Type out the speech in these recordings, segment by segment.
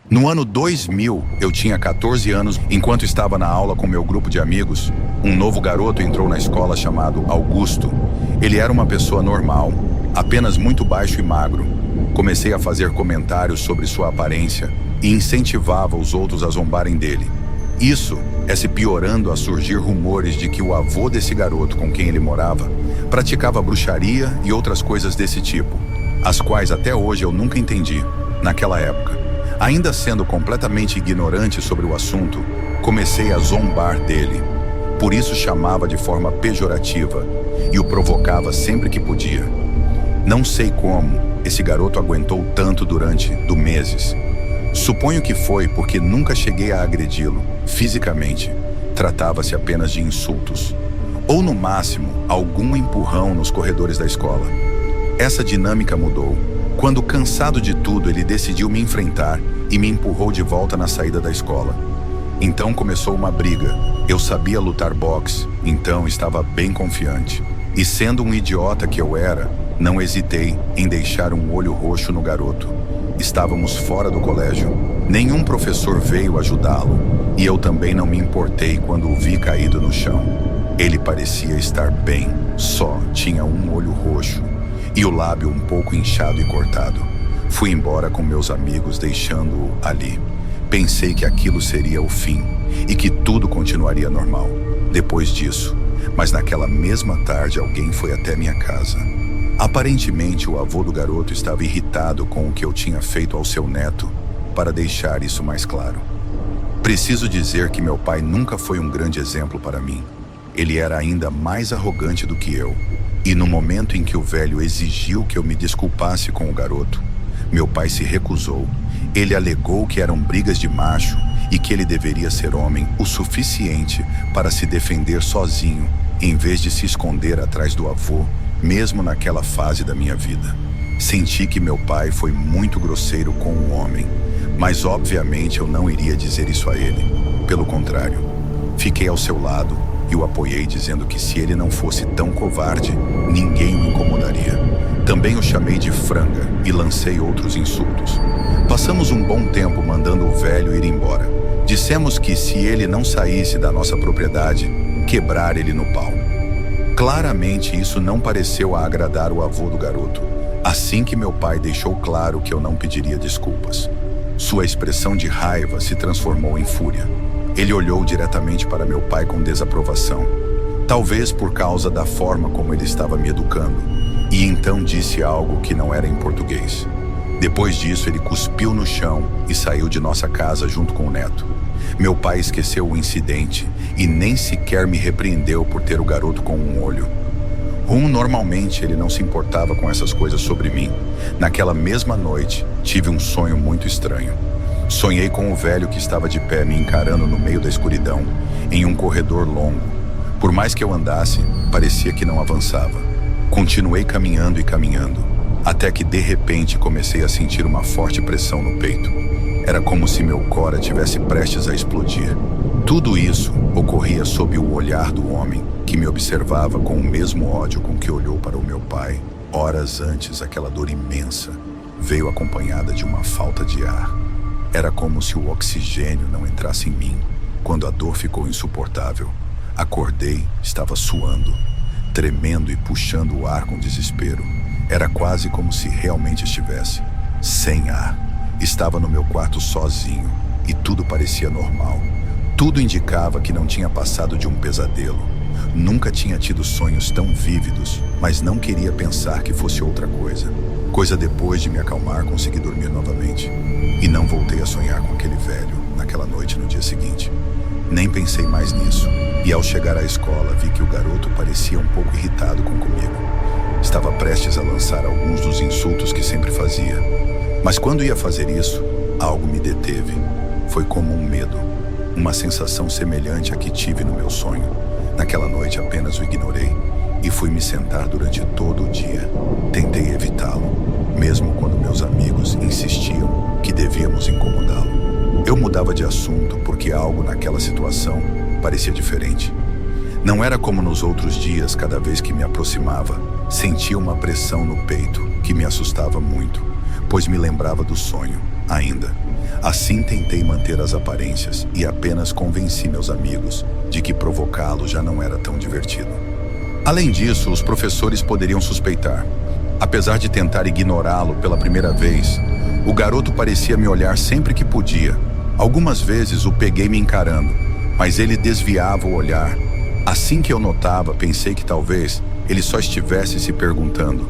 No ano 2000, eu tinha 14 anos. Enquanto estava na aula com meu grupo de amigos, um novo garoto entrou na escola chamado Augusto. Ele era uma pessoa normal, apenas muito baixo e magro. Comecei a fazer comentários sobre sua aparência e incentivava os outros a zombarem dele. Isso é se piorando a surgir rumores de que o avô desse garoto com quem ele morava praticava bruxaria e outras coisas desse tipo, as quais até hoje eu nunca entendi. Naquela época, ainda sendo completamente ignorante sobre o assunto, comecei a zombar dele. Por isso chamava de forma pejorativa e o provocava sempre que podia. Não sei como esse garoto aguentou tanto durante meses. Suponho que foi porque nunca cheguei a agredi-lo fisicamente. Tratava-se apenas de insultos. Ou no máximo, algum empurrão nos corredores da escola. Essa dinâmica mudou quando, cansado de tudo, ele decidiu me enfrentar e me empurrou de volta na saída da escola. Então começou uma briga. Eu sabia lutar boxe, então estava bem confiante. E sendo um idiota que eu era, não hesitei em deixar um olho roxo no garoto. Estávamos fora do colégio. Nenhum professor veio ajudá-lo, e eu também não me importei quando o vi caído no chão. Ele parecia estar bem, só tinha um olho roxo e o lábio um pouco inchado e cortado. Fui embora com meus amigos, deixando-o ali. Pensei que aquilo seria o fim e que tudo continuaria normal depois disso. Mas naquela mesma tarde alguém foi até minha casa. Aparentemente o avô do garoto estava irritado com o que eu tinha feito ao seu neto. Para deixar isso mais claro, preciso dizer que meu pai nunca foi um grande exemplo para mim. Ele era ainda mais arrogante do que eu. E no momento em que o velho exigiu que eu me desculpasse com o garoto, meu pai se recusou. Ele alegou que eram brigas de macho e que ele deveria ser homem o suficiente para se defender sozinho, em vez de se esconder atrás do avô, mesmo naquela fase da minha vida. Senti que meu pai foi muito grosseiro com o homem, mas obviamente eu não iria dizer isso a ele. Pelo contrário, fiquei ao seu lado e o apoiei, dizendo que se ele não fosse tão covarde, ninguém o incomodaria. Também o chamei de franga e lancei outros insultos. Passamos um bom tempo mandando o velho ir embora. Dissemos que se ele não saísse da nossa propriedade, quebrar ele no pau. Claramente isso não pareceu a agradar o avô do garoto. Assim que meu pai deixou claro que eu não pediria desculpas, sua expressão de raiva se transformou em fúria. Ele olhou diretamente para meu pai com desaprovação, talvez por causa da forma como ele estava me educando, e então disse algo que não era em português. Depois disso, ele cuspiu no chão e saiu de nossa casa junto com o neto. Meu pai esqueceu o incidente e nem sequer me repreendeu por ter o garoto com um olho. Normalmente ele não se importava com essas coisas sobre mim. Naquela mesma noite, tive um sonho muito estranho. Sonhei com o velho que estava de pé me encarando no meio da escuridão, em um corredor longo. Por mais que eu andasse, parecia que não avançava. Continuei caminhando e caminhando, até que de repente comecei a sentir uma forte pressão no peito. Era como se meu cora tivesse prestes a explodir. Tudo isso ocorria sob o olhar do homem, que me observava com o mesmo ódio com que olhou para o meu pai. Horas antes, aquela dor imensa veio acompanhada de uma falta de ar. Era como se o oxigênio não entrasse em mim. Quando a dor ficou insuportável, acordei, estava suando, tremendo e puxando o ar com desespero. Era quase como se realmente estivesse sem ar. Estava no meu quarto sozinho e tudo parecia normal. Tudo indicava que não tinha passado de um pesadelo. Nunca tinha tido sonhos tão vívidos, mas não queria pensar que fosse outra coisa. Depois de me acalmar, consegui dormir novamente. E não voltei a sonhar com aquele velho naquela noite no dia seguinte. Nem pensei mais nisso. E ao chegar à escola, vi que o garoto parecia um pouco irritado comigo. Estava prestes a lançar alguns dos insultos que sempre fazia. Mas quando ia fazer isso, algo me deteve. Foi como um medo, uma sensação semelhante à que tive no meu sonho. Naquela noite apenas o ignorei e fui me sentar durante todo o dia. Tentei evitá-lo, mesmo quando meus amigos insistiam que devíamos incomodá-lo. Eu mudava de assunto porque algo naquela situação parecia diferente. Não era como nos outros dias. Cada vez que me aproximava, sentia uma pressão no peito que me assustava muito. pois me lembrava do sonho, ainda. Assim tentei manter as aparências e apenas convenci meus amigos de que provocá-lo já não era tão divertido. Além disso, os professores poderiam suspeitar. Apesar de tentar ignorá-lo pela primeira vez, o garoto parecia me olhar sempre que podia. Algumas vezes o peguei me encarando, mas ele desviava o olhar. Assim que eu notava, pensei que talvez ele só estivesse se perguntando.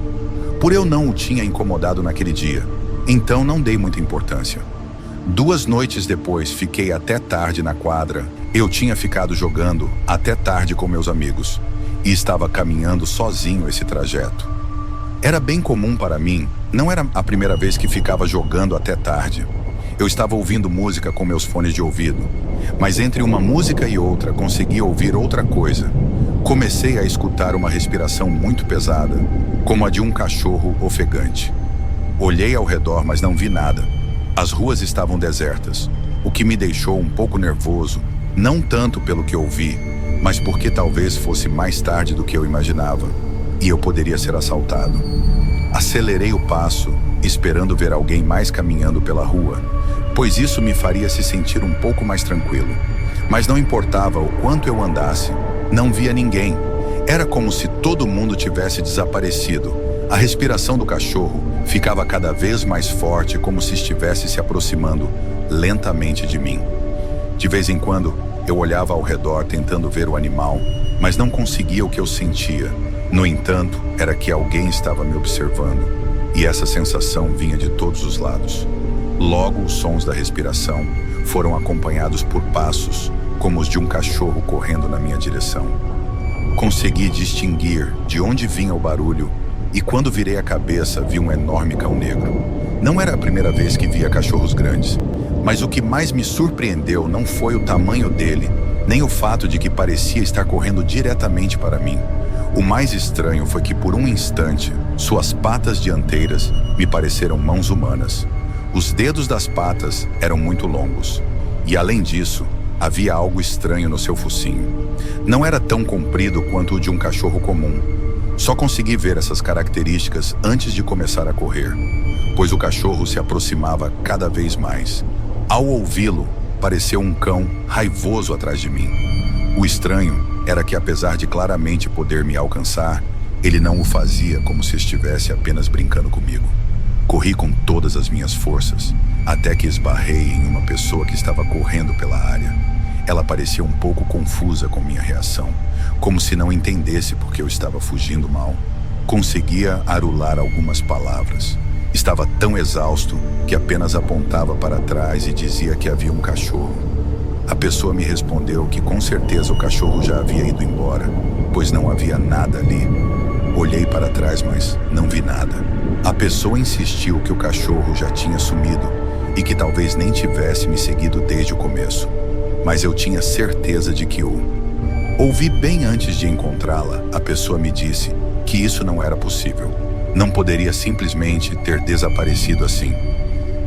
Por eu não o tinha incomodado naquele dia, então não dei muita importância. 2 noites depois, fiquei até tarde na quadra. Eu tinha ficado jogando até tarde com meus amigos e estava caminhando sozinho esse trajeto. Era bem comum para mim, não era a primeira vez que ficava jogando até tarde. Eu estava ouvindo música com meus fones de ouvido, mas entre uma música e outra conseguia ouvir outra coisa. Comecei a escutar uma respiração muito pesada, como a de um cachorro ofegante. Olhei ao redor, mas não vi nada. As ruas estavam desertas, o que me deixou um pouco nervoso, não tanto pelo que ouvi, mas porque talvez fosse mais tarde do que eu imaginava, e eu poderia ser assaltado. Acelerei o passo, esperando ver alguém mais caminhando pela rua, pois isso me faria se sentir um pouco mais tranquilo. Mas não importava o quanto eu andasse, não via ninguém. Era como se todo mundo tivesse desaparecido. A respiração do cachorro ficava cada vez mais forte, como se estivesse se aproximando lentamente de mim. De vez em quando, eu olhava ao redor tentando ver o animal, mas não conseguia o que eu sentia. No entanto, era que alguém estava me observando, e essa sensação vinha de todos os lados. Logo, os sons da respiração foram acompanhados por passos, como os de um cachorro correndo na minha direção. Consegui distinguir de onde vinha o barulho, e quando virei a cabeça, vi um enorme cão negro. Não era a primeira vez que via cachorros grandes, mas o que mais me surpreendeu não foi o tamanho dele, nem o fato de que parecia estar correndo diretamente para mim. O mais estranho foi que, por um instante, suas patas dianteiras me pareceram mãos humanas. Os dedos das patas eram muito longos, e além disso, havia algo estranho no seu focinho. Não era tão comprido quanto o de um cachorro comum. Só consegui ver essas características antes de começar a correr, pois o cachorro se aproximava cada vez mais. Ao ouvi-lo, pareceu um cão raivoso atrás de mim. O estranho era que, apesar de claramente poder me alcançar, ele não o fazia como se estivesse apenas brincando comigo. Corri com todas as minhas forças, até que esbarrei em uma pessoa que estava correndo pela área. Ela parecia um pouco confusa com minha reação, como se não entendesse por que eu estava fugindo mal. Conseguia arular algumas palavras. Estava tão exausto que apenas apontava para trás e dizia que havia um cachorro. A pessoa me respondeu que com certeza o cachorro já havia ido embora, pois não havia nada ali. Olhei para trás, mas não vi nada. A pessoa insistiu que o cachorro já tinha sumido e que talvez nem tivesse me seguido desde o começo. Mas eu tinha certeza de que o ouvi bem antes de encontrá-la. A pessoa me disse que isso não era possível. Não poderia simplesmente ter desaparecido assim.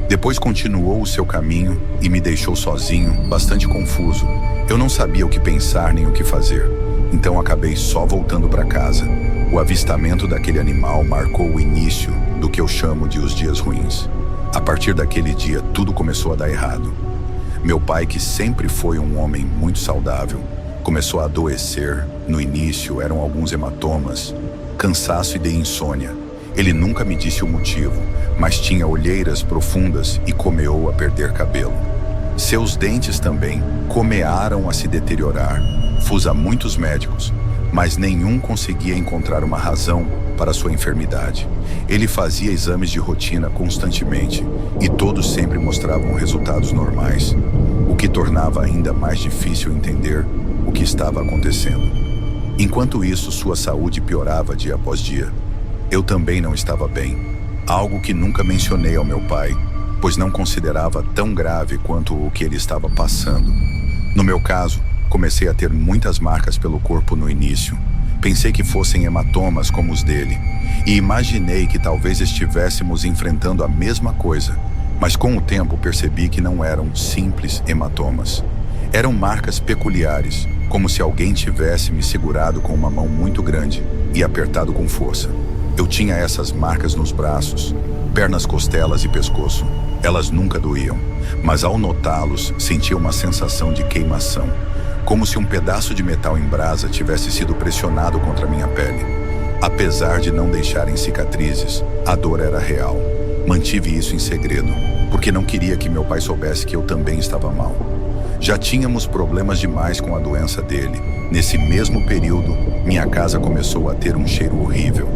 Depois continuou o seu caminho e me deixou sozinho, bastante confuso. Eu não sabia o que pensar nem o que fazer, então acabei só voltando para casa. O avistamento daquele animal marcou o início do que eu chamo de os dias ruins. A partir daquele dia, tudo começou a dar errado. Meu pai, que sempre foi um homem muito saudável, começou a adoecer. No início, eram alguns hematomas, cansaço e de insônia. Ele nunca me disse o motivo, mas tinha olheiras profundas e começou a perder cabelo. Seus dentes também começaram a se deteriorar. Fui a muitos médicos, mas nenhum conseguia encontrar uma razão para sua enfermidade. Ele fazia exames de rotina constantemente e todos sempre mostravam resultados normais, o que tornava ainda mais difícil entender o que estava acontecendo. Enquanto isso, sua saúde piorava dia após dia. Eu também não estava bem, algo que nunca mencionei ao meu pai, pois não considerava tão grave quanto o que ele estava passando. No meu caso, comecei a ter muitas marcas pelo corpo no início. Pensei que fossem hematomas como os dele, e imaginei que talvez estivéssemos enfrentando a mesma coisa, mas com o tempo percebi que não eram simples hematomas. Eram marcas peculiares, como se alguém tivesse me segurado com uma mão muito grande e apertado com força. Eu tinha essas marcas nos braços, pernas, costelas e pescoço. Elas nunca doíam, mas ao notá-los, sentia uma sensação de queimação, como se um pedaço de metal em brasa tivesse sido pressionado contra minha pele. Apesar de não deixarem cicatrizes, a dor era real. Mantive isso em segredo, porque não queria que meu pai soubesse que eu também estava mal. Já tínhamos problemas demais com a doença dele. Nesse mesmo período, minha casa começou a ter um cheiro horrível.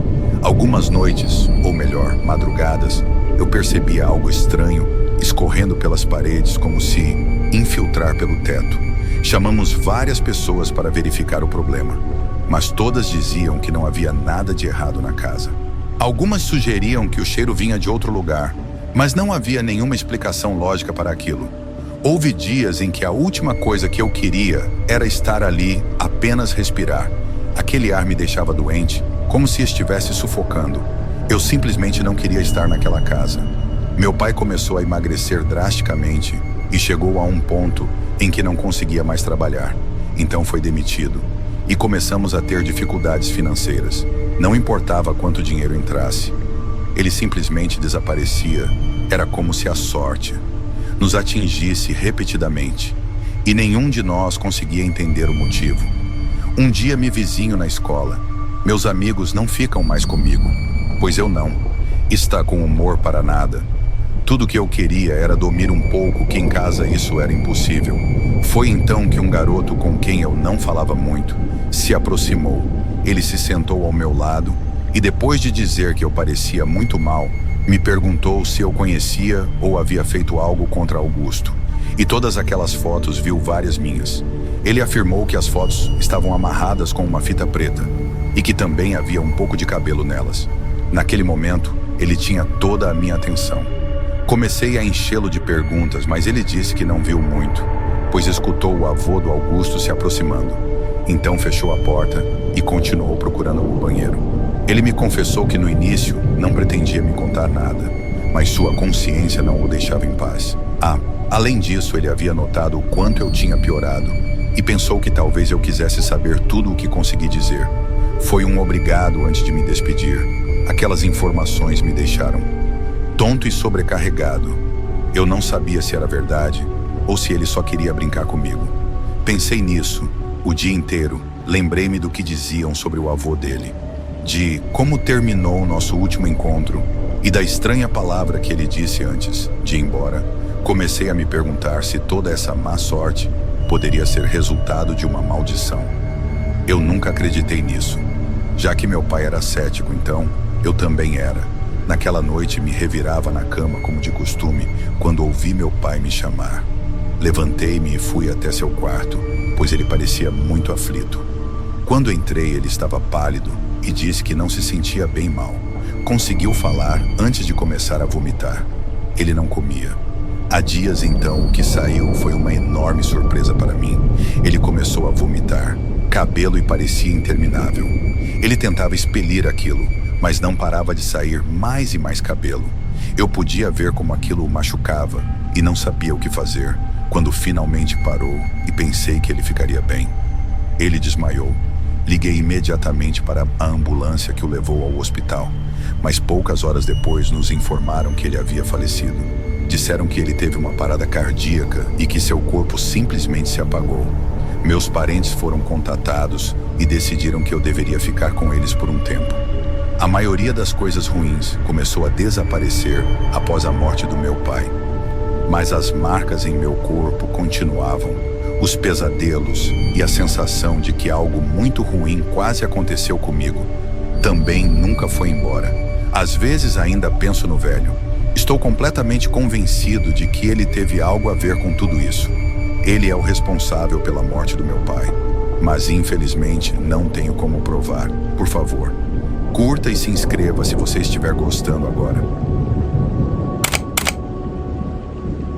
Algumas noites, ou melhor, madrugadas, eu percebia algo estranho escorrendo pelas paredes, como se infiltrar pelo teto. Chamamos várias pessoas para verificar o problema, mas todas diziam que não havia nada de errado na casa. Algumas sugeriam que o cheiro vinha de outro lugar, mas não havia nenhuma explicação lógica para aquilo. Houve dias em que a última coisa que eu queria era estar ali, apenas respirar. Aquele ar me deixava doente, como se estivesse sufocando. Eu simplesmente não queria estar naquela casa. Meu pai começou a emagrecer drasticamente e chegou a um ponto em que não conseguia mais trabalhar. Então foi demitido e começamos a ter dificuldades financeiras. Não importava quanto dinheiro entrasse. Ele simplesmente desaparecia. Era como se a sorte nos atingisse repetidamente e nenhum de nós conseguia entender o motivo. Um dia me vizinho na escola. Meus amigos não ficam mais comigo, pois eu não. Está com humor para nada. Tudo que eu queria era dormir um pouco, que em casa isso era impossível. Foi então que um garoto com quem eu não falava muito se aproximou. Ele se sentou ao meu lado e, depois de dizer que eu parecia muito mal, me perguntou se eu conhecia ou havia feito algo contra Augusto. E todas aquelas fotos viu várias minhas. Ele afirmou que as fotos estavam amarradas com uma fita preta e que também havia um pouco de cabelo nelas. Naquele momento, ele tinha toda a minha atenção. Comecei a enchê-lo de perguntas, mas ele disse que não viu muito, pois escutou o avô do Augusto se aproximando. Então fechou a porta e continuou procurando o banheiro. Ele me confessou que no início não pretendia me contar nada, mas sua consciência não o deixava em paz. Além disso, ele havia notado o quanto eu tinha piorado e pensou que talvez eu quisesse saber tudo o que consegui dizer. Foi um obrigado antes de me despedir. Aquelas informações me deixaram tonto e sobrecarregado. Eu não sabia se era verdade ou se ele só queria brincar comigo. Pensei nisso o dia inteiro. Lembrei-me do que diziam sobre o avô dele, de como terminou o nosso último encontro e da estranha palavra que ele disse antes de ir embora. Comecei a me perguntar se toda essa má sorte poderia ser resultado de uma maldição. Eu nunca acreditei nisso. Já que meu pai era cético, então eu também era. Naquela noite me revirava na cama como de costume quando ouvi meu pai me chamar. Levantei-me e fui até seu quarto, pois ele parecia muito aflito. Quando entrei, ele estava pálido e disse que não se sentia bem mal. Conseguiu falar antes de começar a vomitar. Ele não comia. Há dias, então, o que saiu foi uma enorme surpresa para mim. Ele começou a vomitar, cabelo, e parecia interminável. Ele tentava expelir aquilo, mas não parava de sair mais e mais cabelo. Eu podia ver como aquilo o machucava e não sabia o que fazer, quando finalmente parou e pensei que ele ficaria bem. Ele desmaiou. Liguei imediatamente para a ambulância que o levou ao hospital, mas poucas horas depois nos informaram que ele havia falecido. Disseram que ele teve uma parada cardíaca e que seu corpo simplesmente se apagou. Meus parentes foram contatados e decidiram que eu deveria ficar com eles por um tempo. A maioria das coisas ruins começou a desaparecer após a morte do meu pai. Mas as marcas em meu corpo continuavam. Os pesadelos e a sensação de que algo muito ruim quase aconteceu comigo também nunca foi embora. Às vezes ainda penso no velho. Estou completamente convencido de que ele teve algo a ver com tudo isso. Ele é o responsável pela morte do meu pai. Mas infelizmente não tenho como provar. Por favor, curta e se inscreva se você estiver gostando agora.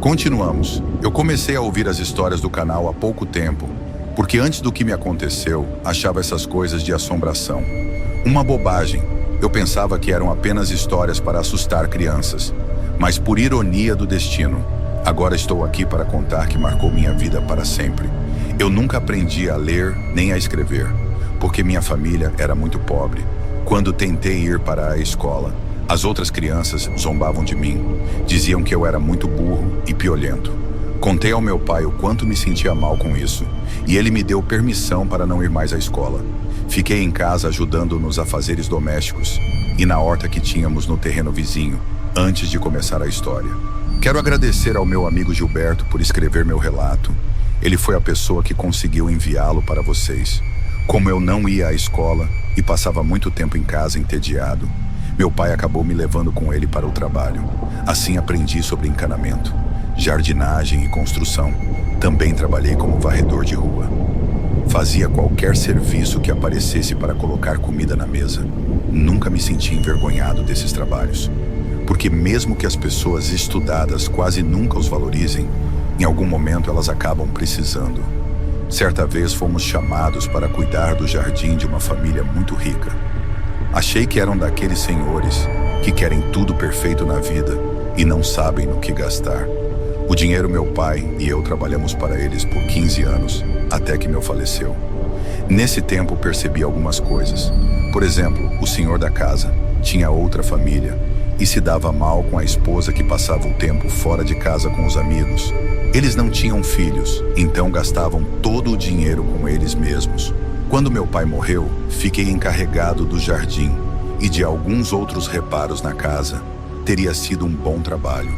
Continuamos. Eu comecei a ouvir as histórias do canal há pouco tempo, porque antes do que me aconteceu, achava essas coisas de assombração uma bobagem. Eu pensava que eram apenas histórias para assustar crianças. Mas por ironia do destino, agora estou aqui para contar que marcou minha vida para sempre. Eu nunca aprendi a ler nem a escrever, porque minha família era muito pobre. Quando tentei ir para a escola, As outras crianças zombavam de mim, diziam que eu era muito burro e piolento. Contei ao meu pai o quanto me sentia mal com isso, e ele me deu permissão para não ir mais à escola. Fiquei em casa ajudando nos afazeres domésticos e na horta que tínhamos no terreno vizinho, antes de começar a história. Quero agradecer ao meu amigo Gilberto por escrever meu relato. Ele foi a pessoa que conseguiu enviá-lo para vocês. Como eu não ia à escola e passava muito tempo em casa entediado, meu pai acabou me levando com ele para o trabalho. Assim aprendi sobre encanamento, jardinagem e construção. Também trabalhei como varredor de rua. Fazia qualquer serviço que aparecesse para colocar comida na mesa. Nunca me senti envergonhado desses trabalhos, porque mesmo que as pessoas estudadas quase nunca os valorizem, em algum momento elas acabam precisando. Certa vez fomos chamados para cuidar do jardim de uma família muito rica. Achei que eram daqueles senhores que querem tudo perfeito na vida e não sabem no que gastar. O dinheiro meu pai e eu trabalhamos para eles por 15 anos, até que meu faleceu. Nesse tempo percebi algumas coisas. Por exemplo, o senhor da casa tinha outra família e se dava mal com a esposa que passava o tempo fora de casa com os amigos. Eles não tinham filhos, então gastavam todo o dinheiro com eles mesmos. Quando meu pai morreu, fiquei encarregado do jardim e de alguns outros reparos na casa. Teria sido um bom trabalho,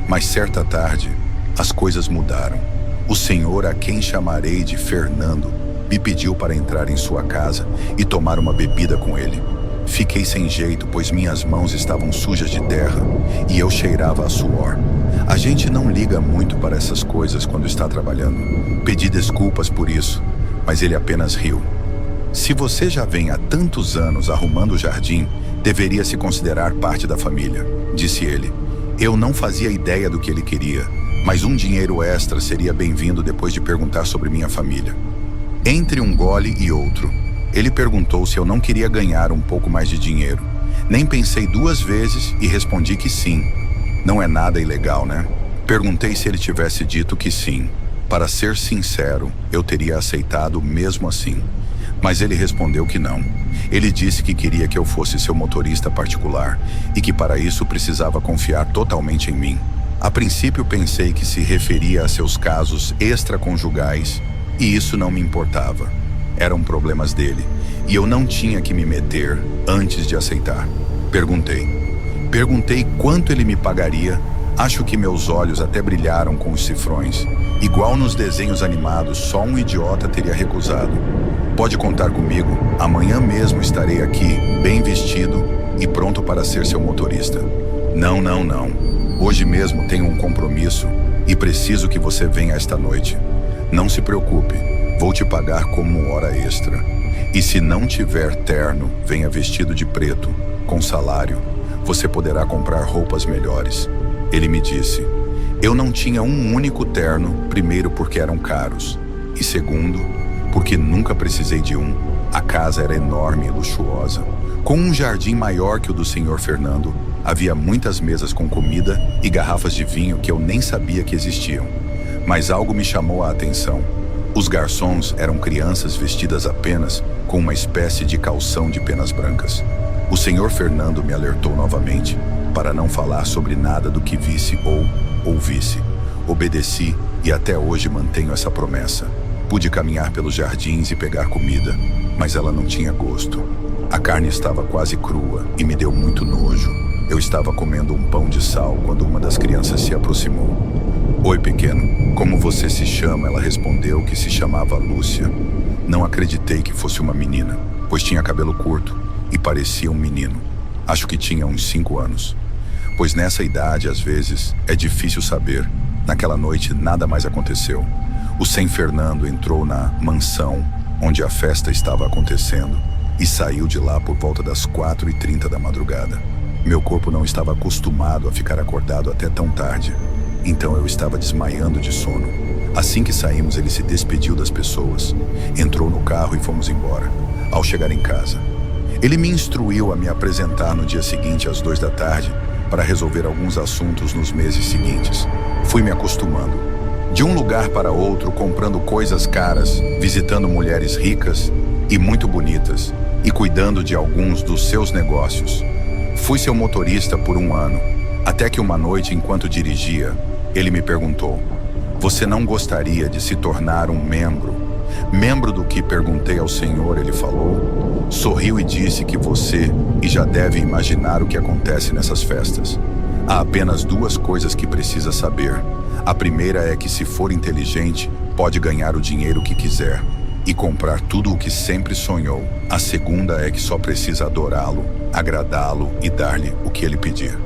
mas certa tarde, as coisas mudaram. O senhor, a quem chamarei de Fernando, me pediu para entrar em sua casa e tomar uma bebida com ele. Fiquei sem jeito, pois minhas mãos estavam sujas de terra e eu cheirava a suor. A gente não liga muito para essas coisas quando está trabalhando. Pedi desculpas por isso, mas ele apenas riu. Se você já vem há tantos anos arrumando o jardim, deveria se considerar parte da família, disse ele. Eu não fazia ideia do que ele queria, mas um dinheiro extra seria bem-vindo depois de perguntar sobre minha família. Entre um gole e outro, ele perguntou se eu não queria ganhar um pouco mais de dinheiro. Nem pensei duas vezes e respondi que sim. Não é nada ilegal, né? Perguntei se ele tivesse dito que sim. Para ser sincero, eu teria aceitado mesmo assim. Mas ele respondeu que não. Ele disse que queria que eu fosse seu motorista particular e que para isso precisava confiar totalmente em mim. A princípio pensei que se referia a seus casos extraconjugais e isso não me importava. Eram problemas dele e eu não tinha que me meter antes de aceitar. Perguntei quanto ele me pagaria. Acho que meus olhos até brilharam com os cifrões. Igual nos desenhos animados, só um idiota teria recusado. Pode contar comigo, amanhã mesmo estarei aqui, bem vestido e pronto para ser seu motorista. Não. Hoje mesmo tenho um compromisso e preciso que você venha esta noite. Não se preocupe, vou te pagar como hora extra. E se não tiver terno, venha vestido de preto, com salário. Você poderá comprar roupas melhores. Ele me disse. Eu não tinha um único terno, primeiro porque eram caros, e segundo, porque nunca precisei de um. A casa era enorme e luxuosa. Com um jardim maior que o do senhor Fernando, havia muitas mesas com comida e garrafas de vinho que eu nem sabia que existiam. Mas algo me chamou a atenção. Os garçons eram crianças vestidas apenas com uma espécie de calção de penas brancas. O senhor Fernando me alertou novamente para não falar sobre nada do que visse ou ouvisse. Obedeci e até hoje mantenho essa promessa. Pude caminhar pelos jardins e pegar comida, mas ela não tinha gosto. A carne estava quase crua e me deu muito nojo. Eu estava comendo um pão de sal quando uma das crianças se aproximou. Oi, pequeno, como você se chama? Ela respondeu que se chamava Lúcia. Não acreditei que fosse uma menina, pois tinha cabelo curto e parecia um menino. Acho que tinha uns 5 anos. Pois nessa idade, às vezes, é difícil saber. Naquela noite, nada mais aconteceu. O Sem Fernando entrou na mansão onde a festa estava acontecendo e saiu de lá por volta das 4h30 da madrugada. Meu corpo não estava acostumado a ficar acordado até tão tarde, então eu estava desmaiando de sono. Assim que saímos, ele se despediu das pessoas, entrou no carro e fomos embora. Ao chegar em casa, ele me instruiu a me apresentar no dia seguinte às 2 da tarde para resolver alguns assuntos nos meses seguintes. Fui me acostumando. De um lugar para outro, comprando coisas caras, visitando mulheres ricas e muito bonitas e cuidando de alguns dos seus negócios. Fui seu motorista por um ano, até que uma noite, enquanto dirigia, ele me perguntou: "Você não gostaria de se tornar um membro?" "Membro do que?" perguntei ao senhor, ele falou. Sorriu e disse que você já deve imaginar o que acontece nessas festas. Há apenas duas coisas que precisa saber. A primeira é que, se for inteligente, pode ganhar o dinheiro que quiser e comprar tudo o que sempre sonhou. A segunda é que só precisa adorá-lo, agradá-lo e dar-lhe o que ele pedir.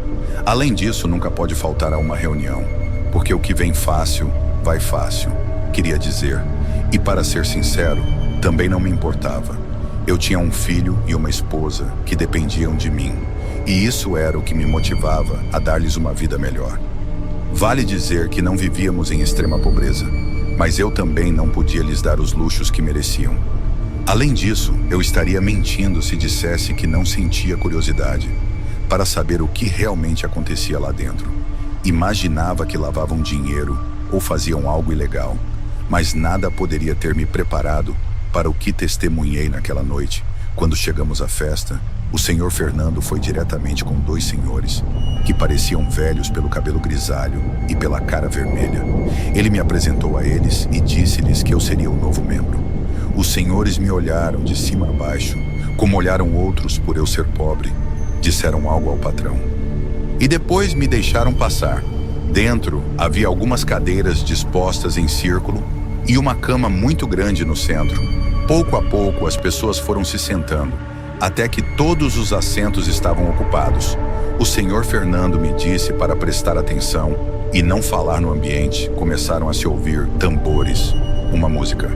Além disso, nunca pode faltar a uma reunião, porque o que vem fácil, vai fácil, queria dizer. E para ser sincero, também não me importava. Eu tinha um filho e uma esposa que dependiam de mim, e isso era o que me motivava a dar-lhes uma vida melhor. Vale dizer que não vivíamos em extrema pobreza, mas eu também não podia lhes dar os luxos que mereciam. Além disso, eu estaria mentindo se dissesse que não sentia curiosidade para saber o que realmente acontecia lá dentro. Imaginava que lavavam dinheiro ou faziam algo ilegal, mas nada poderia ter me preparado para o que testemunhei naquela noite. Quando chegamos à festa, o senhor Fernando foi diretamente com dois senhores que pareciam velhos pelo cabelo grisalho e pela cara vermelha. Ele me apresentou a eles e disse-lhes que eu seria o novo membro. Os senhores me olharam de cima a baixo, como olharam outros por eu ser pobre. Disseram algo ao patrão e depois me deixaram passar. Dentro havia algumas cadeiras dispostas em círculo e uma cama muito grande no centro. Pouco a pouco as pessoas foram se sentando, até que todos os assentos estavam ocupados. O senhor Fernando me disse para prestar atenção e não falar no ambiente. Começaram a se ouvir tambores, uma música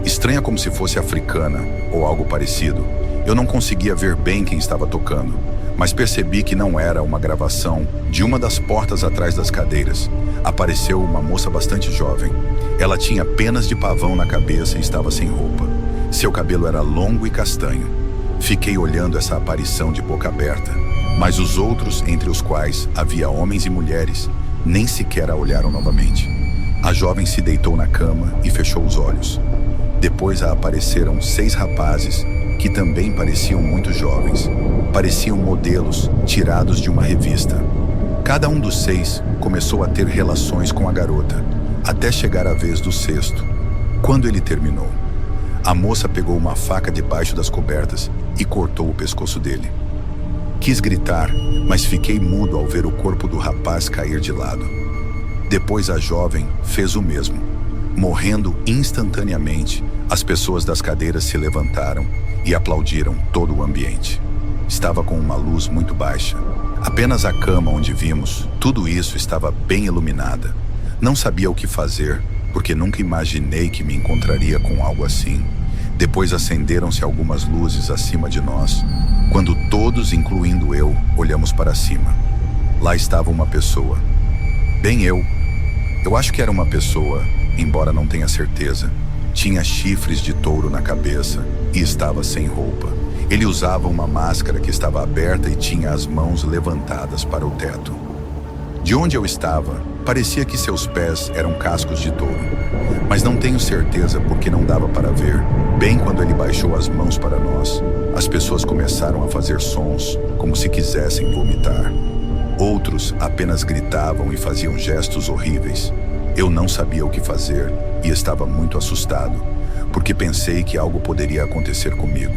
estranha, como se fosse africana ou algo parecido. Eu não conseguia ver bem quem estava tocando, mas percebi que não era uma gravação. De uma das portas atrás das cadeiras apareceu uma moça bastante jovem. Ela tinha penas de pavão na cabeça e estava sem roupa. Seu cabelo era longo e castanho. Fiquei olhando essa aparição de boca aberta, mas os outros, entre os quais havia homens e mulheres, nem sequer a olharam novamente. A jovem se deitou na cama e fechou os olhos. Depois apareceram 6 rapazes que também pareciam muito jovens. Pareciam modelos tirados de uma revista. Cada um dos 6 começou a ter relações com a garota, até chegar a vez do 6º. Quando ele terminou, a moça pegou uma faca debaixo das cobertas e cortou o pescoço dele. Quis gritar, mas fiquei mudo ao ver o corpo do rapaz cair de lado. Depois a jovem fez o mesmo. Morrendo instantaneamente, as pessoas das cadeiras se levantaram e aplaudiram todo o ambiente. Estava com uma luz muito baixa. Apenas a cama onde vimos, tudo isso estava bem iluminada. Não sabia o que fazer, porque nunca imaginei que me encontraria com algo assim. Depois acenderam-se algumas luzes acima de nós, quando todos, incluindo eu, olhamos para cima. Lá estava uma pessoa. Bem eu. Eu acho que era uma pessoa, embora não tenha certeza. Tinha chifres de touro na cabeça e estava sem roupa. Ele usava uma máscara que estava aberta e tinha as mãos levantadas para o teto. De onde eu estava, parecia que seus pés eram cascos de touro, mas não tenho certeza porque não dava para ver. Bem quando ele baixou as mãos para nós, as pessoas começaram a fazer sons, como se quisessem vomitar. Outros apenas gritavam e faziam gestos horríveis. Eu não sabia o que fazer e estava muito assustado, porque pensei que algo poderia acontecer comigo.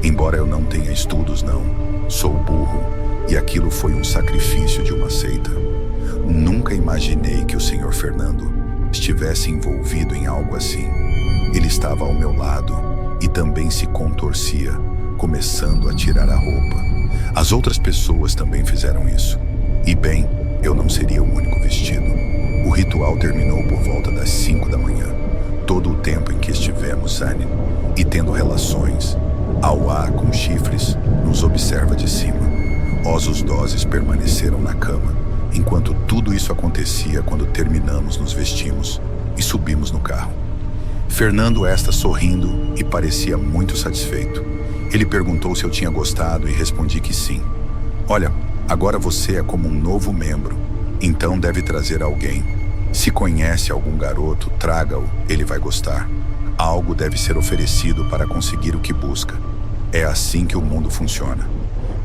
Embora eu não tenha estudos, não. Sou burro, e aquilo foi um sacrifício de uma seita. Nunca imaginei que o senhor Fernando estivesse envolvido em algo assim. Ele estava ao meu lado e também se contorcia, começando a tirar a roupa. As outras pessoas também fizeram isso. E bem, eu não seria o único vestido. O ritual terminou por volta das 5 da manhã. Todo o tempo em que estivemos sane e tendo relações, Auá com chifres nos observa de cima. Ossos doses permaneceram na cama, enquanto tudo isso acontecia. Quando terminamos, nos vestimos e subimos no carro. Fernando está sorrindo e parecia muito satisfeito. Ele perguntou se eu tinha gostado e respondi que sim. Olha, agora você é como um novo membro, então deve trazer alguém. Se conhece algum garoto, traga-o, ele vai gostar. Algo deve ser oferecido para conseguir o que busca. É assim que o mundo funciona.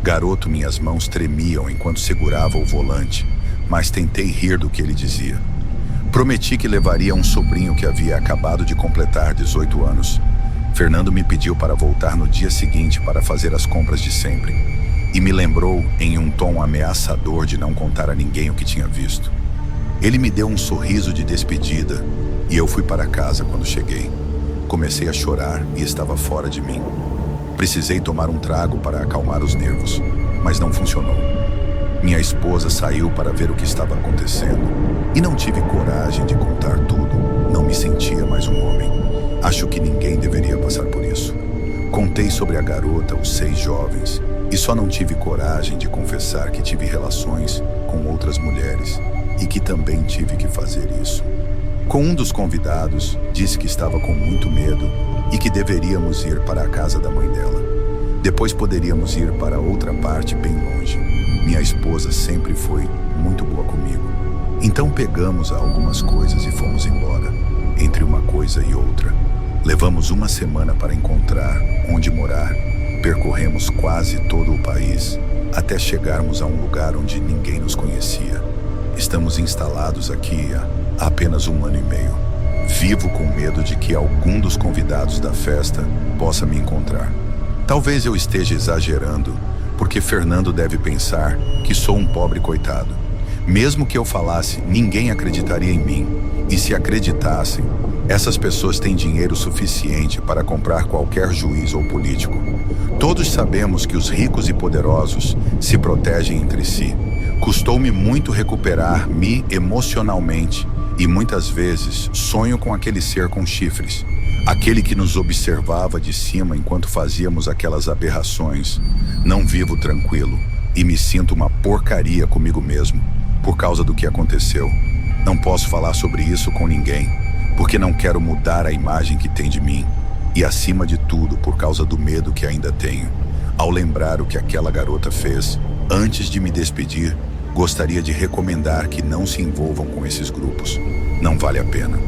Garoto, minhas mãos tremiam enquanto segurava o volante, mas tentei rir do que ele dizia. Prometi que levaria um sobrinho que havia acabado de completar 18 anos. Fernando me pediu para voltar no dia seguinte para fazer as compras de sempre. E me lembrou em um tom ameaçador de não contar a ninguém o que tinha visto. Ele me deu um sorriso de despedida e eu fui para casa quando cheguei. Comecei a chorar e estava fora de mim. Precisei tomar um trago para acalmar os nervos, mas não funcionou. Minha esposa saiu para ver o que estava acontecendo e não tive coragem de contar tudo. Não me sentia mais um homem. Acho que ninguém deveria passar por isso. Contei sobre a garota aos 6 jovens e só não tive coragem de confessar que tive relações com outras mulheres e que também tive que fazer isso. Com um dos convidados, disse que estava com muito medo e que deveríamos ir para a casa da mãe dela. Depois poderíamos ir para outra parte bem longe. Minha esposa sempre foi muito boa comigo. Então pegamos algumas coisas e fomos embora. Entre uma coisa e outra, levamos uma semana para encontrar onde morar. Percorremos quase todo o país, até chegarmos a um lugar onde ninguém nos conhecia. Estamos instalados aqui há apenas 1 ano e meio. Vivo com medo de que algum dos convidados da festa possa me encontrar. Talvez eu esteja exagerando, porque Fernando deve pensar que sou um pobre coitado. Mesmo que eu falasse, ninguém acreditaria em mim. E se acreditassem, essas pessoas têm dinheiro suficiente para comprar qualquer juiz ou político. Todos sabemos que os ricos e poderosos se protegem entre si. Custou-me muito recuperar-me emocionalmente e muitas vezes sonho com aquele ser com chifres, aquele que nos observava de cima enquanto fazíamos aquelas aberrações. Não vivo tranquilo e me sinto uma porcaria comigo mesmo por causa do que aconteceu. Não posso falar sobre isso com ninguém, porque não quero mudar a imagem que tem de mim e, acima de tudo, por causa do medo que ainda tenho. Ao lembrar o que aquela garota fez, antes de me despedir, gostaria de recomendar que não se envolvam com esses grupos. Não vale a pena.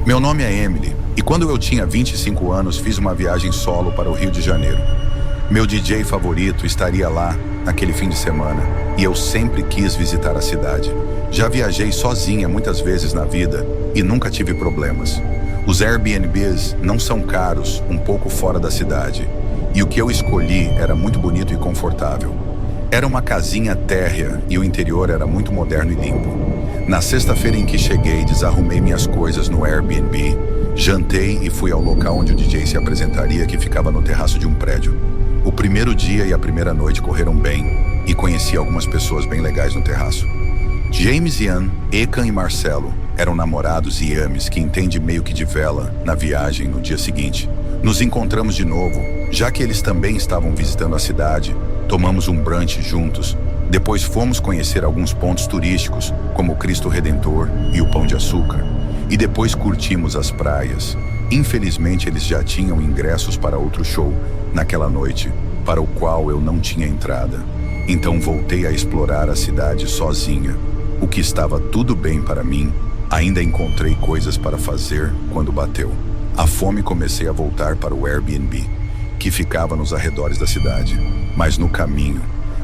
Meu nome é Emily e quando eu tinha 25 anos fiz uma viagem solo para o Rio de Janeiro. Meu DJ favorito estaria lá naquele fim de semana e eu sempre quis visitar a cidade. Já viajei sozinha muitas vezes na vida e nunca tive problemas. Os Airbnbs não são caros, um pouco fora da cidade. E o que eu escolhi era muito bonito e confortável. Era uma casinha térrea e o interior era muito moderno e limpo. Na sexta-feira em que cheguei, desarrumei minhas coisas no Airbnb, jantei e fui ao local onde o DJ se apresentaria, que ficava no terraço de um prédio. O primeiro dia e a primeira noite correram bem e conheci algumas pessoas bem legais no terraço. James, Ian, Ekan e Marcelo eram namorados e ames que entende meio que de vela na viagem no dia seguinte. Nos encontramos de novo, já que eles também estavam visitando a cidade. Tomamos um brunch juntos. Depois fomos conhecer alguns pontos turísticos, como o Cristo Redentor e o Pão de Açúcar. E depois curtimos as praias. Infelizmente, eles já tinham ingressos para outro show naquela noite, para o qual eu não tinha entrada. Então voltei a explorar a cidade sozinha. O que estava tudo bem para mim, ainda encontrei coisas para fazer quando bateu. A fome, comecei a voltar para o Airbnb, que ficava nos arredores da cidade. Mas no caminho,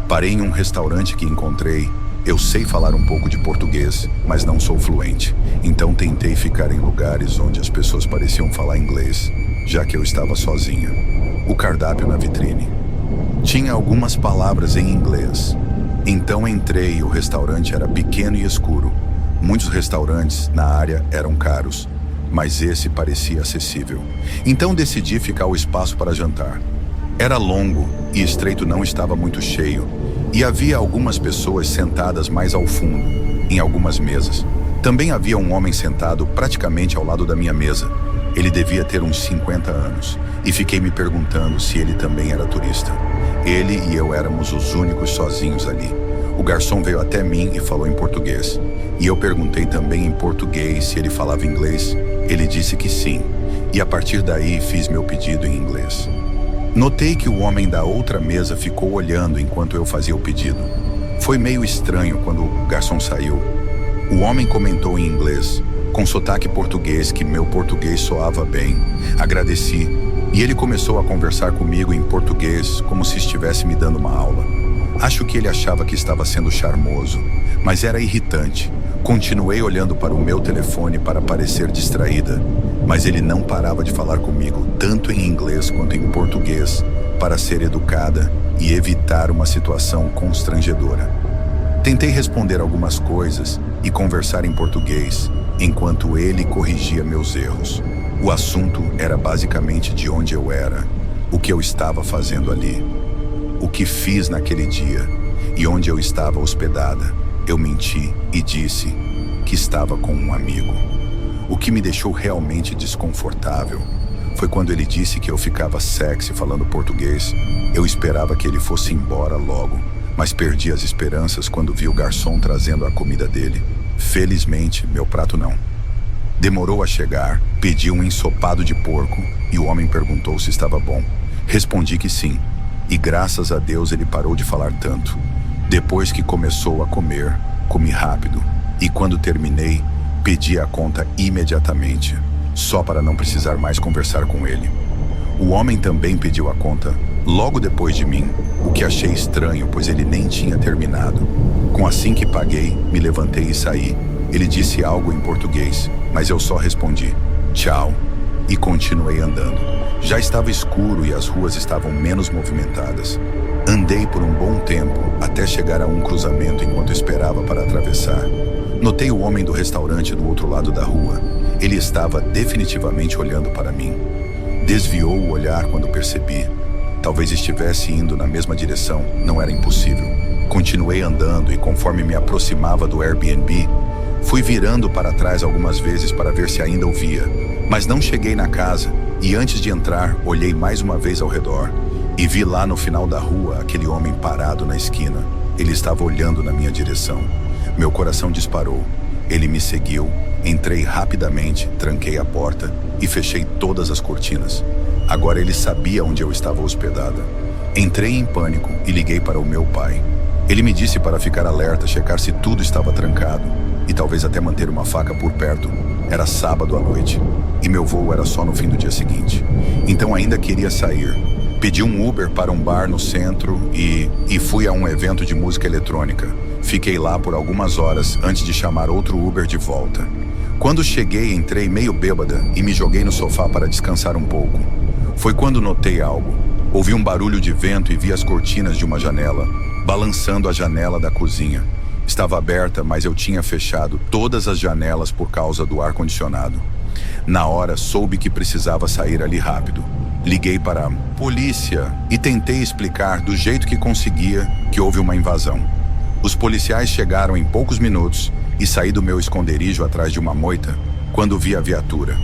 parei em um restaurante que encontrei. Eu sei falar um pouco de português, mas não sou fluente. Então tentei ficar em lugares onde as pessoas pareciam falar inglês, já que eu estava sozinha. O cardápio na vitrine tinha algumas palavras em inglês. Então entrei e o restaurante era pequeno e escuro. Muitos restaurantes na área eram caros, mas esse parecia acessível. Então decidi ficar o espaço para jantar. Era longo e estreito, não estava muito cheio, e havia algumas pessoas sentadas mais ao fundo, em algumas mesas. Também havia um homem sentado praticamente ao lado da minha mesa. Ele devia ter uns 50 anos, e fiquei me perguntando se ele também era turista. Ele e eu éramos os únicos sozinhos ali. O garçom veio até mim e falou em português. E eu perguntei também em português se ele falava inglês. Ele disse que sim, e a partir daí fiz meu pedido em inglês. Notei que o homem da outra mesa ficou olhando enquanto eu fazia o pedido. Foi meio estranho quando o garçom saiu. O homem comentou em inglês: com sotaque português, que meu português soava bem. Agradeci, e ele começou a conversar comigo em português, como se estivesse me dando uma aula. Acho que ele achava que estava sendo charmoso, mas era irritante. Continuei olhando para o meu telefone para parecer distraída, mas ele não parava de falar comigo, tanto em inglês quanto em português, para ser educada e evitar uma situação constrangedora. Tentei responder algumas coisas e conversar em português, enquanto ele corrigia meus erros. O assunto era basicamente de onde eu era, o que eu estava fazendo ali, o que fiz naquele dia e onde eu estava hospedada. Eu menti e disse que estava com um amigo. O que me deixou realmente desconfortável foi quando ele disse que eu ficava sexy falando português. Eu esperava que ele fosse embora logo, mas perdi as esperanças quando vi o garçom trazendo a comida dele. Felizmente, meu prato não. Demorou a chegar, pedi um ensopado de porco e o homem perguntou se estava bom. Respondi que sim, e graças a Deus ele parou de falar tanto. Depois que começou a comer, comi rápido, e quando terminei, pedi a conta imediatamente, só para não precisar mais conversar com ele. O homem também pediu a conta logo depois de mim, o que achei estranho, pois ele nem tinha terminado. Assim que paguei, me levantei e saí. Ele disse algo em português, mas eu só respondi, tchau, e continuei andando. Já estava escuro e as ruas estavam menos movimentadas. Andei por um bom tempo, até chegar a um cruzamento enquanto esperava para atravessar. Notei o homem do restaurante do outro lado da rua. Ele estava definitivamente olhando para mim. Desviou o olhar quando percebi. Talvez estivesse indo na mesma direção, não era impossível. Continuei andando e conforme me aproximava do Airbnb, fui virando para trás algumas vezes para ver se ainda o via. Mas não cheguei na casa e antes de entrar, olhei mais uma vez ao redor. E vi lá no final da rua aquele homem parado na esquina. Ele estava olhando na minha direção. Meu coração disparou. Ele me seguiu, entrei rapidamente, tranquei a porta e fechei todas as cortinas. Agora ele sabia onde eu estava hospedada. Entrei em pânico e liguei para o meu pai. Ele me disse para ficar alerta, checar se tudo estava trancado e talvez até manter uma faca por perto. Era sábado à noite e meu voo era só no fim do dia seguinte. Então ainda queria sair. Pedi um Uber para um bar no centro e fui a um evento de música eletrônica. Fiquei lá por algumas horas antes de chamar outro Uber de volta. Quando cheguei, entrei meio bêbada e me joguei no sofá para descansar um pouco. Foi quando notei algo. Ouvi um barulho de vento e vi as cortinas de uma janela, balançando a janela da cozinha. Estava aberta, mas eu tinha fechado todas as janelas por causa do ar-condicionado. Na hora, soube que precisava sair ali rápido. Liguei para a polícia e tentei explicar do jeito que conseguia que houve uma invasão. Os policiais chegaram em poucos minutos e saí do meu esconderijo atrás de uma moita quando vi a viatura.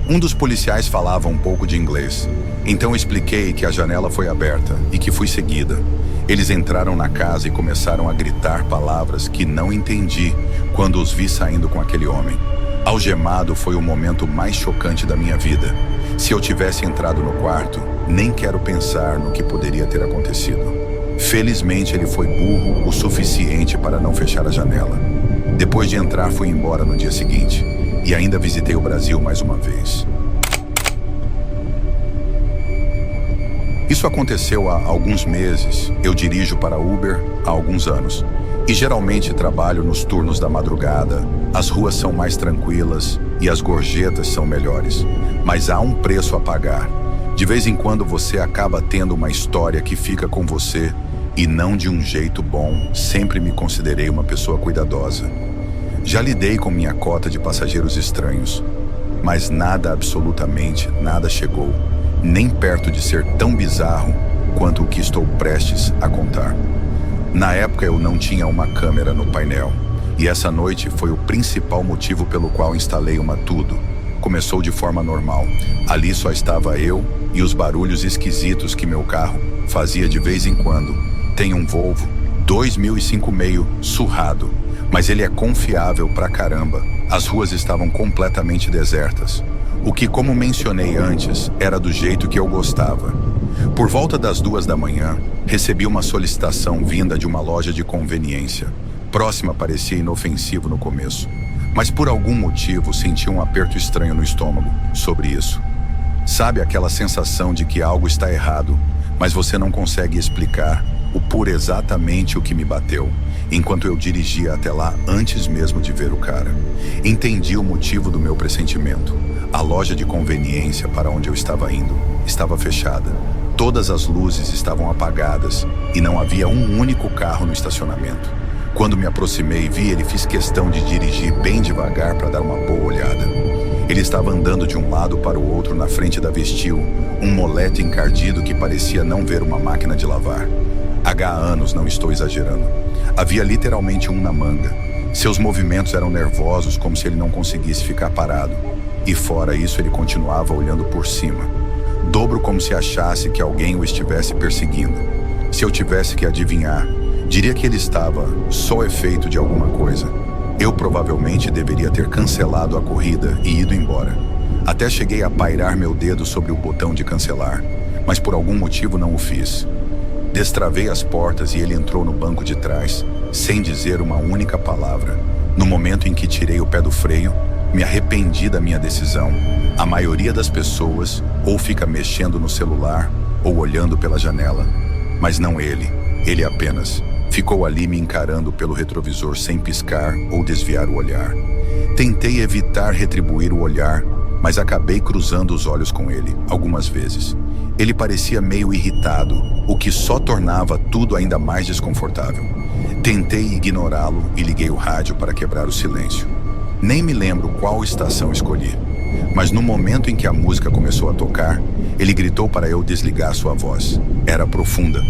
Um dos policiais falava um pouco de inglês, então expliquei que a janela foi aberta e que fui seguida. Eles entraram na casa e começaram a gritar palavras que não entendi quando os vi saindo com aquele homem. Algemado foi o momento mais chocante da minha vida. Se eu tivesse entrado no quarto, nem quero pensar no que poderia ter acontecido. Felizmente ele foi burro o suficiente para não fechar a janela. Depois de entrar, fui embora no dia seguinte e ainda visitei o Brasil mais uma vez. Isso aconteceu há alguns meses. Eu dirijo para Uber há alguns anos e geralmente trabalho nos turnos da madrugada. As ruas são mais tranquilas e as gorjetas são melhores, mas há um preço a pagar. De vez em quando você acaba tendo uma história que fica com você e não de um jeito bom. Sempre me considerei uma pessoa cuidadosa. Já lidei com minha cota de passageiros estranhos, mas nada, absolutamente nada chegou, nem perto de ser tão bizarro quanto o que estou prestes a contar. Na época eu não tinha uma câmera no painel, e essa noite foi o principal motivo pelo qual instalei uma tudo. Começou de forma normal. Ali só estava eu e os barulhos esquisitos que meu carro fazia de vez em quando. Tem um Volvo 2005 meio surrado, mas ele é confiável pra caramba. As ruas estavam completamente desertas, o que, como mencionei antes, era do jeito que eu gostava. Por volta das 2 da manhã, recebi uma solicitação vinda de uma loja de conveniência. Próxima parecia inofensivo no começo, Mas por algum motivo senti um aperto estranho no estômago sobre isso. Sabe aquela sensação de que algo está errado, mas você não consegue explicar por exatamente o que me bateu, enquanto eu dirigia até lá antes mesmo de ver o cara. Entendi o motivo do meu pressentimento. A loja de conveniência para onde eu estava indo estava fechada. Todas as luzes estavam apagadas e não havia um único carro no estacionamento. Quando me aproximei e vi ele, fiz questão de dirigir bem devagar para dar uma boa olhada. Ele estava andando de um lado para o outro na frente da Vestil, um moleque encardido que parecia não ver uma máquina de lavar. Há anos, não estou exagerando. Havia literalmente um na manga. Seus movimentos eram nervosos, como se ele não conseguisse ficar parado. E fora isso, ele continuava olhando por cima. Dobro como se achasse que alguém o estivesse perseguindo. Se eu tivesse que adivinhar, diria que ele estava sob efeito de alguma coisa. Eu provavelmente deveria ter cancelado a corrida e ido embora. Até cheguei a pairar meu dedo sobre o botão de cancelar, mas por algum motivo não o fiz. Destravei as portas e ele entrou no banco de trás, sem dizer uma única palavra. No momento em que tirei o pé do freio, me arrependi da minha decisão. A maioria das pessoas ou fica mexendo no celular ou olhando pela janela, mas não ele. Ele apenas ficou ali me encarando pelo retrovisor sem piscar ou desviar o olhar. Tentei evitar retribuir o olhar, mas acabei cruzando os olhos com ele algumas vezes. Ele parecia meio irritado, o que só tornava tudo ainda mais desconfortável. Tentei ignorá-lo e liguei o rádio para quebrar o silêncio. Nem me lembro qual estação escolhi, mas no momento em que a música começou a tocar, ele gritou para eu desligar sua voz. Era profunda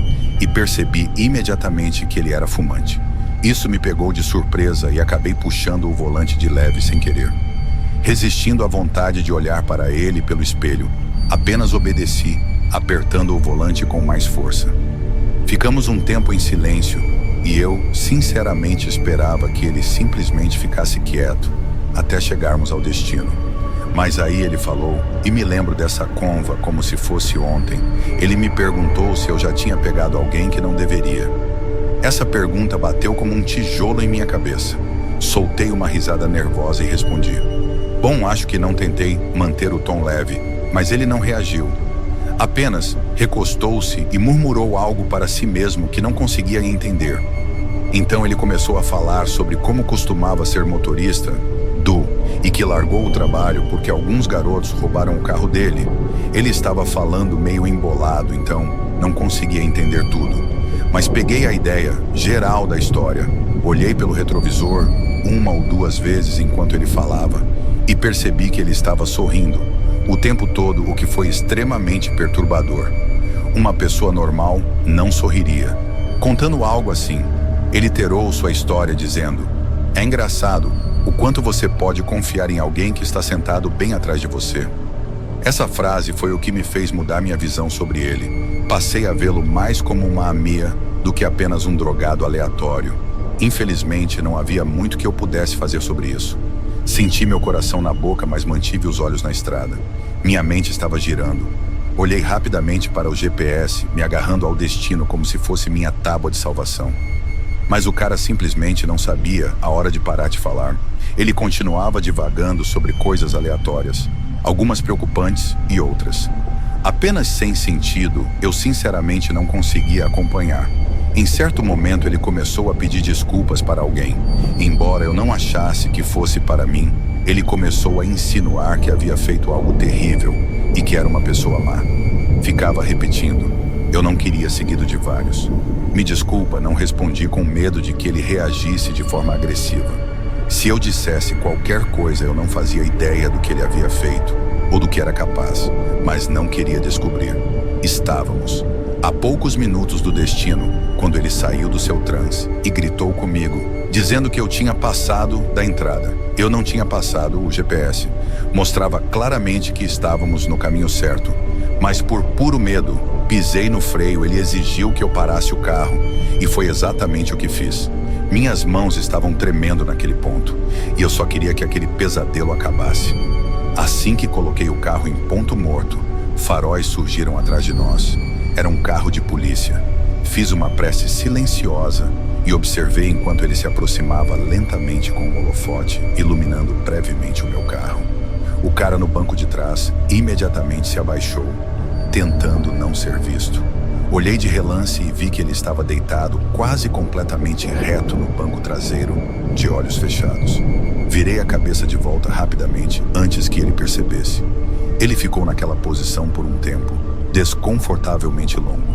e percebi imediatamente que ele era fumante. Isso me pegou de surpresa e acabei puxando o volante de leve sem querer. Resistindo à vontade de olhar para ele pelo espelho, apenas obedeci, apertando o volante com mais força. Ficamos um tempo em silêncio e eu, sinceramente, esperava que ele simplesmente ficasse quieto até chegarmos ao destino. Mas aí ele falou, e me lembro dessa conva como se fosse ontem. Ele me perguntou se eu já tinha pegado alguém que não deveria. Essa pergunta bateu como um tijolo em minha cabeça. Soltei uma risada nervosa e respondi. Bom, acho que não tentei manter o tom leve, mas ele não reagiu. Apenas recostou-se e murmurou algo para si mesmo que não conseguia entender. Então ele começou a falar sobre como costumava ser motorista e que largou o trabalho porque alguns garotos roubaram o carro dele. Ele estava falando meio embolado, então não conseguia entender tudo. Mas peguei a ideia geral da história, olhei pelo retrovisor uma ou duas vezes enquanto ele falava e percebi que ele estava sorrindo o tempo todo, o que foi extremamente perturbador. Uma pessoa normal não sorriria. Contando algo assim, ele terou sua história dizendo: "É engraçado o quanto você pode confiar em alguém que está sentado bem atrás de você." Essa frase foi o que me fez mudar minha visão sobre ele. Passei a vê-lo mais como uma amia do que apenas um drogado aleatório. Infelizmente, não havia muito que eu pudesse fazer sobre isso. Senti meu coração na boca, mas mantive os olhos na estrada. Minha mente estava girando. Olhei rapidamente para o GPS, me agarrando ao destino como se fosse minha tábua de salvação. Mas o cara simplesmente não sabia a hora de parar de falar. Ele continuava divagando sobre coisas aleatórias, algumas preocupantes e outras. Apenas sem sentido, eu sinceramente não conseguia acompanhar. Em certo momento ele começou a pedir desculpas para alguém. Embora eu não achasse que fosse para mim, ele começou a insinuar que havia feito algo terrível e que era uma pessoa má. Ficava repetindo. Eu não queria, seguido de vários. Me desculpa, não respondi com medo de que ele reagisse de forma agressiva. Se eu dissesse qualquer coisa, eu não fazia ideia do que ele havia feito ou do que era capaz, mas não queria descobrir. Estávamos a poucos minutos do destino, quando ele saiu do seu transe e gritou comigo, dizendo que eu tinha passado da entrada. Eu não tinha passado o GPS. Mostrava claramente que estávamos no caminho certo, mas por puro medo, pisei no freio. Ele exigiu que eu parasse o carro e foi exatamente o que fiz. Minhas mãos estavam tremendo naquele ponto e eu só queria que aquele pesadelo acabasse. Assim que coloquei o carro em ponto morto, faróis surgiram atrás de nós. Era um carro de polícia. Fiz uma prece silenciosa e observei enquanto ele se aproximava lentamente com o holofote, iluminando brevemente o meu carro. O cara no banco de trás imediatamente se abaixou, tentando não ser visto. Olhei de relance e vi que ele estava deitado quase completamente reto no banco traseiro, de olhos fechados. Virei a cabeça de volta rapidamente, antes que ele percebesse. Ele ficou naquela posição por um tempo, desconfortavelmente longo.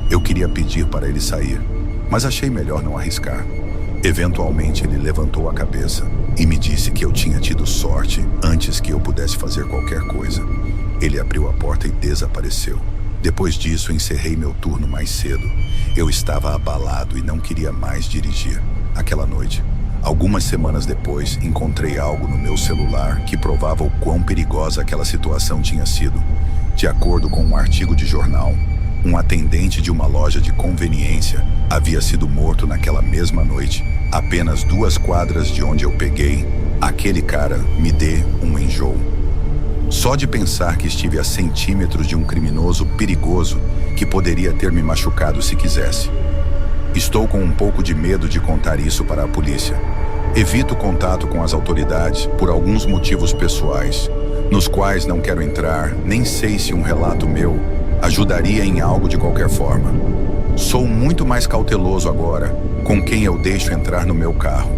Eu queria pedir para ele sair, mas achei melhor não arriscar. Eventualmente ele levantou a cabeça e me disse que eu tinha tido sorte antes que eu pudesse fazer qualquer coisa. Ele abriu a porta e desapareceu. Depois disso, encerrei meu turno mais cedo. Eu estava abalado e não queria mais dirigir. Aquela noite, algumas semanas depois, encontrei algo no meu celular que provava o quão perigosa aquela situação tinha sido. De acordo com um artigo de jornal, um atendente de uma loja de conveniência havia sido morto naquela mesma noite, apenas 2 quadras de onde eu peguei. Aquele cara me deu um enjoo. Só de pensar que estive a centímetros de um criminoso perigoso que poderia ter me machucado se quisesse. Estou com um pouco de medo de contar isso para a polícia. Evito contato com as autoridades por alguns motivos pessoais, nos quais não quero entrar, nem sei se um relato meu ajudaria em algo de qualquer forma. Sou muito mais cauteloso agora com quem eu deixo entrar no meu carro.